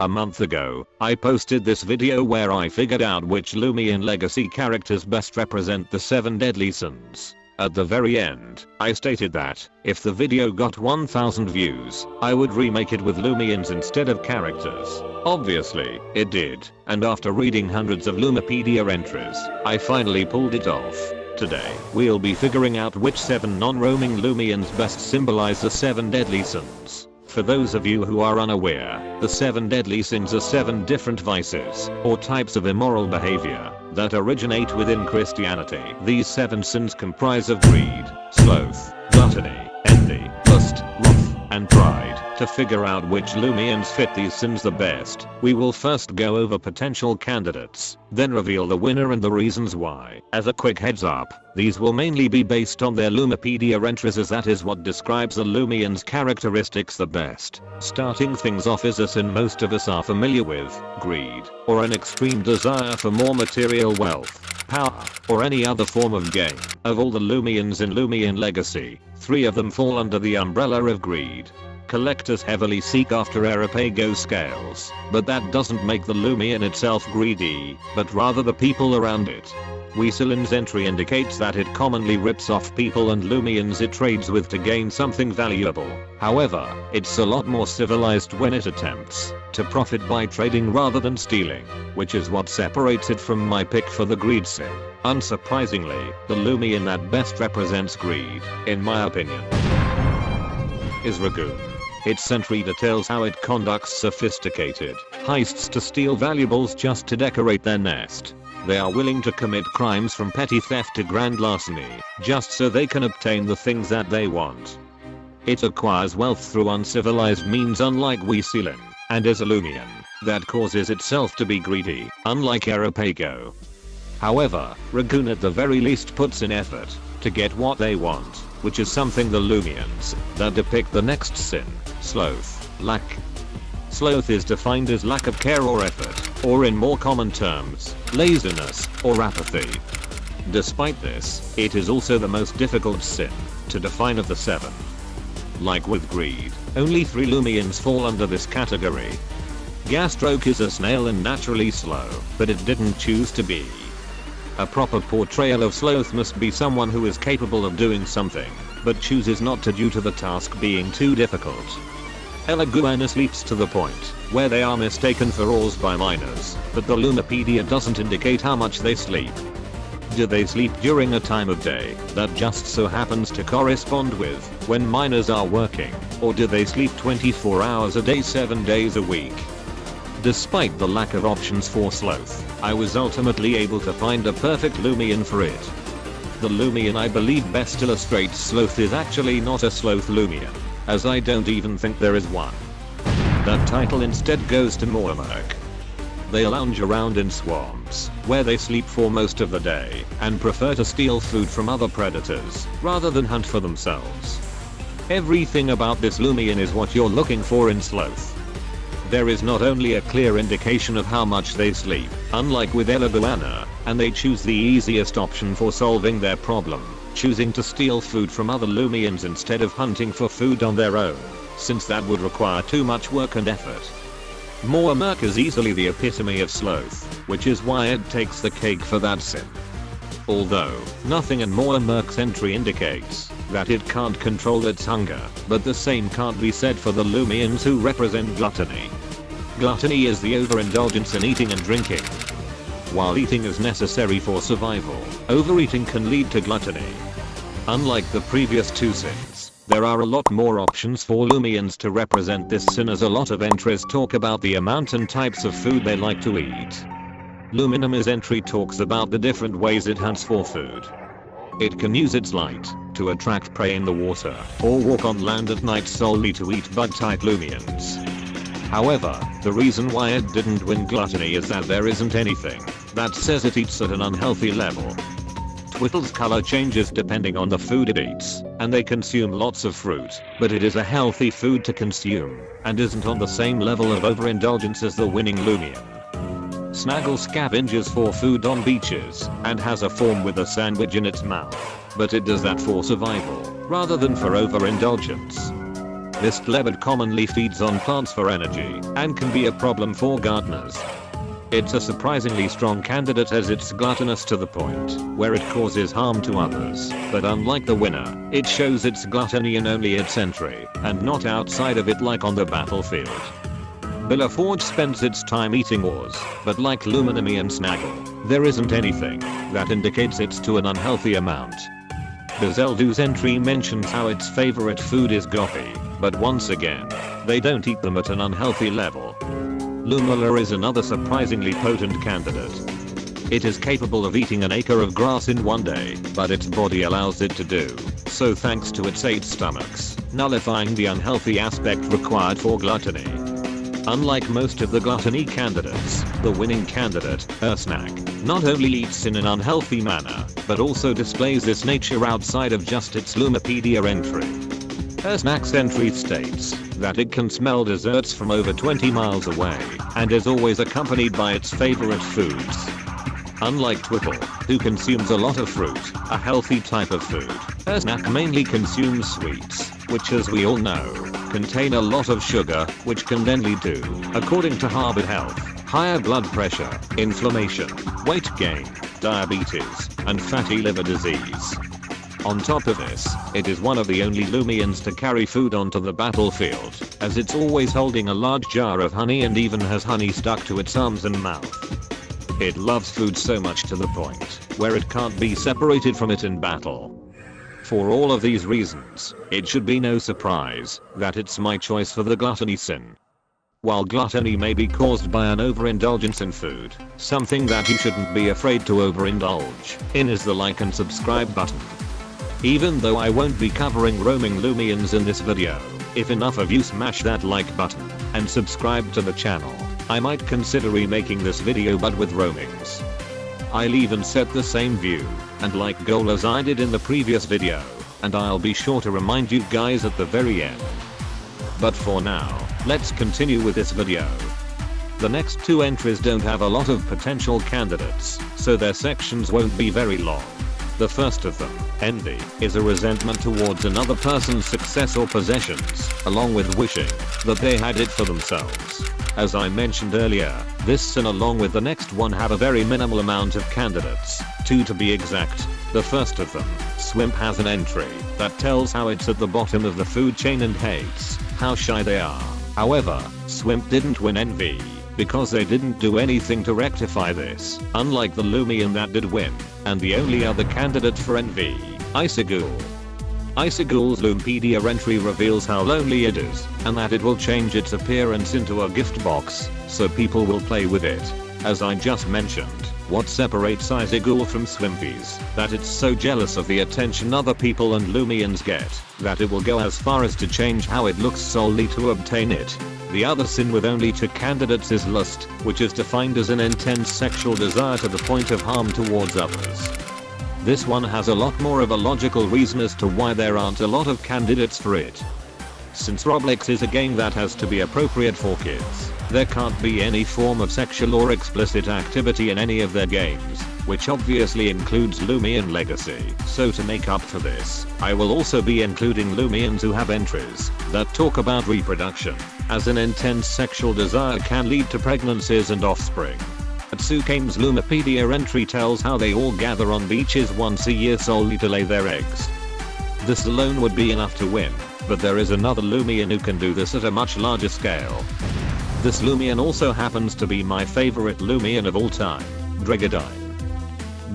A month ago, I posted this video where I figured out which Loomian Legacy characters best represent the 7 deadly sins. At the very end, I stated that, if the video got 1000 views, I would remake it with Loomians instead of characters. Obviously, it did, and after reading hundreds of Loomipedia entries, I finally pulled it off. Today, we'll be figuring out which 7 non-roaming Loomians best symbolize the 7 deadly sins. For those of you who are unaware, the 7 deadly sins are 7 different vices, or types of immoral behavior, that originate within Christianity. These 7 sins comprise of greed, sloth, gluttony, envy, lust, wrath, and pride. To figure out which Loomians fit these sins the best, we will first go over potential candidates, then reveal the winner and the reasons why. As a quick heads up, these will mainly be based on their Loomipedia entries, as that is what describes the Loomians' characteristics the best. Starting things off is a sin most of us are familiar with, greed, or an extreme desire for more material wealth, power, or any other form of gain. Of all the Loomians in Loomian Legacy, 3 of them fall under the umbrella of greed. Collectors heavily seek after Harukail scales, but that doesn't make the Loomian itself greedy, but rather the people around it. Weaselin's entry indicates that it commonly rips off people and Loomians it trades with to gain something valuable. However, it's a lot more civilized when it attempts to profit by trading rather than stealing, which is what separates it from my pick for the greed sin. Unsurprisingly, the Loomian that best represents greed, in my opinion, is Ragoon. Its entry details how it conducts sophisticated heists to steal valuables just to decorate their nest. They are willing to commit crimes from petty theft to grand larceny, just so they can obtain the things that they want. It acquires wealth through uncivilized means, unlike Weaselin, and is a Loomian that causes itself to be greedy, unlike Harukail. However, Ragoon at the very least puts in effort to get what they want, which is something the Loomians that depict the next sin, sloth, lack. Sloth is defined as lack of care or effort, or in more common terms, laziness or apathy. Despite this, it is also the most difficult sin to define of the 7. Like with greed, only 3 Loomians fall under this category. Gastroke is a snail and naturally slow, but it didn't choose to be. A proper portrayal of sloth must be someone who is capable of doing something, but chooses not to due to the task being too difficult. Elaguana sleeps to the point where they are mistaken for ores by miners, but the Loomipedia doesn't indicate how much they sleep. Do they sleep during a time of day that just so happens to correspond with when miners are working, or do they sleep 24 hours a day 7 days a week? Despite the lack of options for sloth, I was ultimately able to find a perfect Loomian for it. The Loomian I believe best illustrates sloth is actually not a sloth Loomian, as I don't even think there is one. That title instead goes to Mormerk. They lounge around in swamps, where they sleep for most of the day, and prefer to steal food from other predators, rather than hunt for themselves. Everything about this Loomian is what you're looking for in sloth. There is not only a clear indication of how much they sleep, unlike with Elaguana, and they choose the easiest option for solving their problem, choosing to steal food from other Loomians instead of hunting for food on their own, since that would require too much work and effort. Mormerk is easily the epitome of sloth, which is why it takes the cake for that sin. Although, nothing in Mormerk's entry indicates that it can't control its hunger, but the same can't be said for the Loomians who represent gluttony. Gluttony is the overindulgence in eating and drinking. While eating is necessary for survival, overeating can lead to gluttony. Unlike the previous 2 sins, there are a lot more options for Loomians to represent this sin, as a lot of entries talk about the amount and types of food they like to eat. Loominum's entry talks about the different ways it hunts for food. It can use its light to attract prey in the water, or walk on land at night solely to eat bug-type Loomians. However, the reason why it didn't win gluttony is that there isn't anything that says it eats at an unhealthy level. Twittle's color changes depending on the food it eats, and they consume lots of fruit, but it is a healthy food to consume, and isn't on the same level of overindulgence as the winning Loomian. Snaggle scavenges for food on beaches, and has a form with a sandwich in its mouth, but it does that for survival, rather than for overindulgence. This glebid commonly feeds on plants for energy and can be a problem for gardeners. It's a surprisingly strong candidate as it's gluttonous to the point where it causes harm to others, but unlike the winner, it shows its gluttony in only its entry and not outside of it like on the battlefield. Forge spends its time eating ores, but like Luminami and Snaggle, there isn't anything that indicates it's to an unhealthy amount. Bezeldu's entry mentions how its favorite food is goppy, but once again, they don't eat them at an unhealthy level. Lumula is another surprisingly potent candidate. It is capable of eating an acre of grass in one day, but its body allows it to do so thanks to its 8 stomachs, nullifying the unhealthy aspect required for gluttony. Unlike most of the gluttony candidates, the winning candidate, Snack, not only eats in an unhealthy manner, but also displays this nature outside of just its Loomipedia entry. Snack's entry states that it can smell desserts from over 20 miles away, and is always accompanied by its favorite foods. Unlike Twipple, who consumes a lot of fruit, a healthy type of food, Snack mainly consumes sweets, which as we all know, contain a lot of sugar, which can then lead to, according to Harvard Health, higher blood pressure, inflammation, weight gain, diabetes, and fatty liver disease. On top of this, it is one of the only Loomians to carry food onto the battlefield, as it's always holding a large jar of honey and even has honey stuck to its arms and mouth. It loves food so much to the point where it can't be separated from it in battle. For all of these reasons, it should be no surprise that it's my choice for the gluttony sin. While gluttony may be caused by an overindulgence in food, something that you shouldn't be afraid to overindulge in is the like and subscribe button. Even though I won't be covering roaming Loomians in this video, if enough of you smash that like button and subscribe to the channel, I might consider remaking this video but with roamings. I'll even set the same view and like goal as I did in the previous video, and I'll be sure to remind you guys at the very end. But for now, let's continue with this video. The next 2 entries don't have a lot of potential candidates, so their sections won't be very long. The first of them, envy, is a resentment towards another person's success or possessions, along with wishing that they had it for themselves. As I mentioned earlier, this sin along with the next one have a very minimal amount of candidates, 2 to be exact. The first of them, Swimp, has an entry that tells how it's at the bottom of the food chain and hates how shy they are. However, Swimp didn't win envy, because they didn't do anything to rectify this, unlike the Loomian that did win, and the only other candidate for envy, Icyghoul. Icyghoul's Loomipedia entry reveals how lonely it is, and that it will change its appearance into a gift box, so people will play with it. As I just mentioned, what separates Icyghoul from Swimpies, that it's so jealous of the attention other people and Loomians get, that it will go as far as to change how it looks solely to obtain it. The other sin with only 2 candidates is lust, which is defined as an intense sexual desire to the point of harm towards others. This one has a lot more of a logical reason as to why there aren't a lot of candidates for it. Since Roblox is a game that has to be appropriate for kids, there can't be any form of sexual or explicit activity in any of their games, which obviously includes Loomian Legacy. So to make up for this, I will also be including Loomians who have entries that talk about reproduction, as an intense sexual desire can lead to pregnancies and offspring. Atsukame's Loomipedia entry tells how they all gather on beaches once a year solely to lay their eggs. This alone would be enough to win, but there is another Loomian who can do this at a much larger scale. This Loomian also happens to be my favorite Loomian of all time, Dregadine.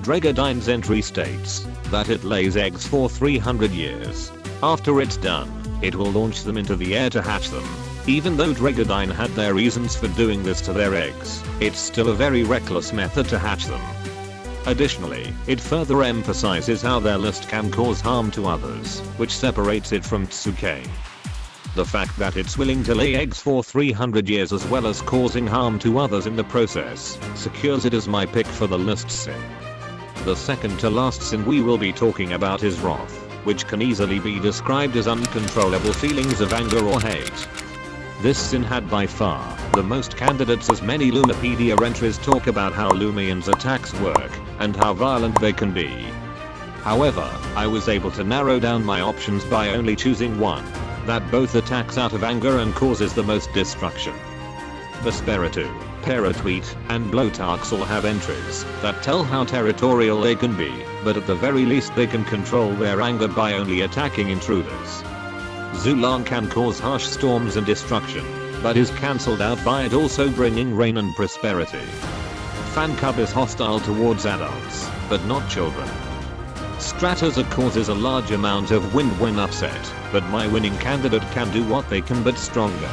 Dregadine's entry states that it lays eggs for 300 years. After it's done, it will launch them into the air to hatch them. Even though Dregadine had their reasons for doing this to their eggs, it's still a very reckless method to hatch them. Additionally, it further emphasizes how their lust can cause harm to others, which separates it from Tsukame. The fact that it's willing to lay eggs for 300 years as well as causing harm to others in the process, secures it as my pick for the lust sin. The second to last sin we will be talking about is wrath, which can easily be described as uncontrollable feelings of anger or hate. This sin had by far the most candidates, as many Loomipedia entries talk about how Loomians' attacks work and how violent they can be. However, I was able to narrow down my options by only choosing one. that both attacks out of anger and causes the most destruction. Vesperatu, Paratweet, and Blotarks all have entries that tell how territorial they can be, but at the very least they can control their anger by only attacking intruders. Zulan can cause harsh storms and destruction, but is cancelled out by it also bringing rain and prosperity. Fancub is hostile towards adults, but not children. Strataza causes a large amount of wind when upset, but my winning candidate can do what they can but stronger.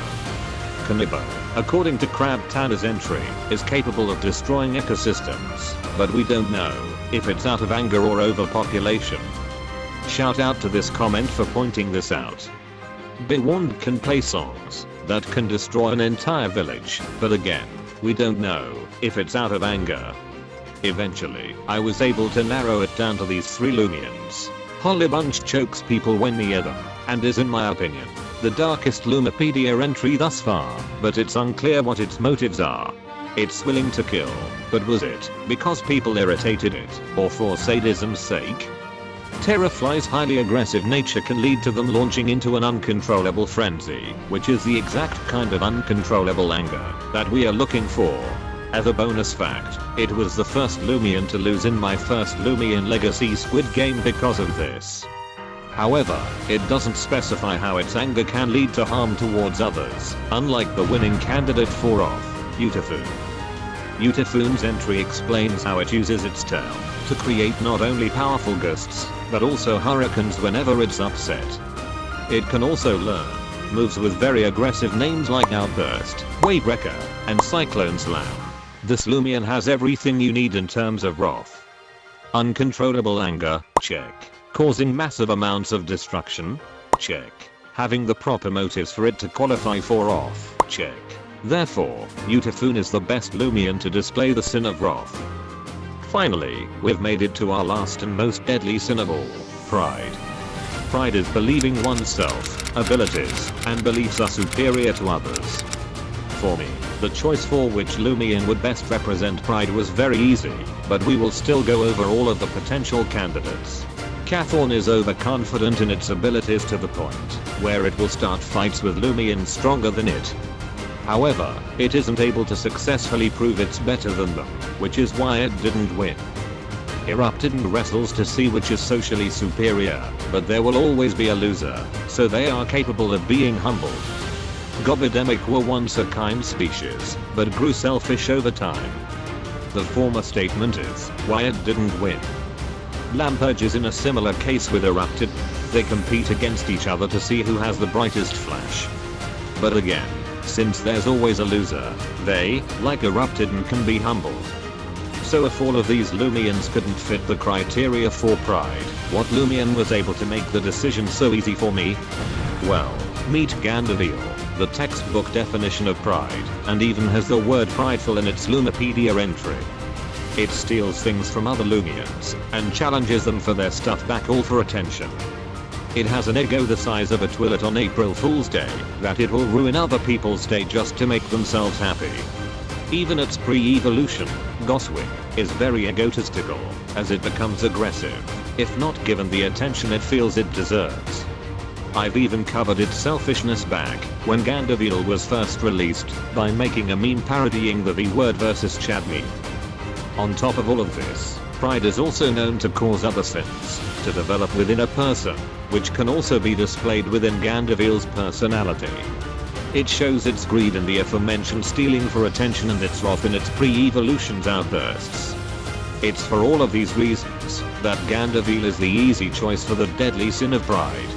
Kanibo, according to Crab Tanner's entry, is capable of destroying ecosystems, but we don't know if it's out of anger or overpopulation. Shout out to this comment for pointing this out. Be Warned can play songs that can destroy an entire village, but again, we don't know if it's out of anger. Eventually, I was able to narrow it down to these 3 Loomians. Hollybunch chokes people when near them, and is in my opinion, the darkest Loomipedia entry thus far, but it's unclear what its motives are. It's willing to kill, but was it because people irritated it, or for sadism's sake? Terrafly's highly aggressive nature can lead to them launching into an uncontrollable frenzy, which is the exact kind of uncontrollable anger that we are looking for. As a bonus fact, it was the first Loomian to lose in my first Loomian Legacy Squid game because of this. However, it doesn't specify how its anger can lead to harm towards others, unlike the winning candidate for off, Utafune. Utafune's entry explains how it uses its tail to create not only powerful gusts, but also hurricanes whenever it's upset. It can also learn moves with very aggressive names like Outburst, Wavebreaker, and Cyclone Slam. This Loomian has everything you need in terms of wrath. Uncontrollable anger, check. Causing massive amounts of destruction, check. Having the proper motives for it to qualify for off, check. Therefore, Utafune is the best Loomian to display the sin of wrath. Finally, we've made it to our last and most deadly sin of all, pride. Pride is believing oneself, abilities, and beliefs are superior to others. For me, the choice for which Loomian would best represent pride was very easy, but we will still go over all of the potential candidates. Cathorn is overconfident in its abilities to the point where it will start fights with Loomians stronger than it. However, it isn't able to successfully prove it's better than them, which is why it didn't win. Erupted wrestles to see which is socially superior, but there will always be a loser, so they are capable of being humbled. Gobidemic were once a kind species, but grew selfish over time. The former statement is why it didn't win. Lampurge is in a similar case with Erupted. They compete against each other to see who has the brightest flash. But again, since there's always a loser, they, like Erupted, can be humbled. So if all of these Loomians couldn't fit the criteria for pride, what Loomian was able to make the decision so easy for me? Well, meet Gandavil, the textbook definition of pride, and even has the word prideful in its Loomipedia entry. It steals things from other Loomians, and challenges them for their stuff back, all for attention. It has an ego the size of a toilet on April Fool's Day, that it will ruin other people's day just to make themselves happy. Even its pre-evolution, Goswing, is very egotistical, as it becomes aggressive, if not given the attention it feels it deserves. I've even covered its selfishness back, when Gandavil was first released, by making a meme parodying the V-word versus Chad meme. On top of all of this, pride is also known to cause other sins to develop within a person, which can also be displayed within Gandavil's personality. It shows its greed in the aforementioned stealing for attention and its wrath in its pre-evolution's outbursts. It's for all of these reasons that Gandavil is the easy choice for the deadly sin of pride.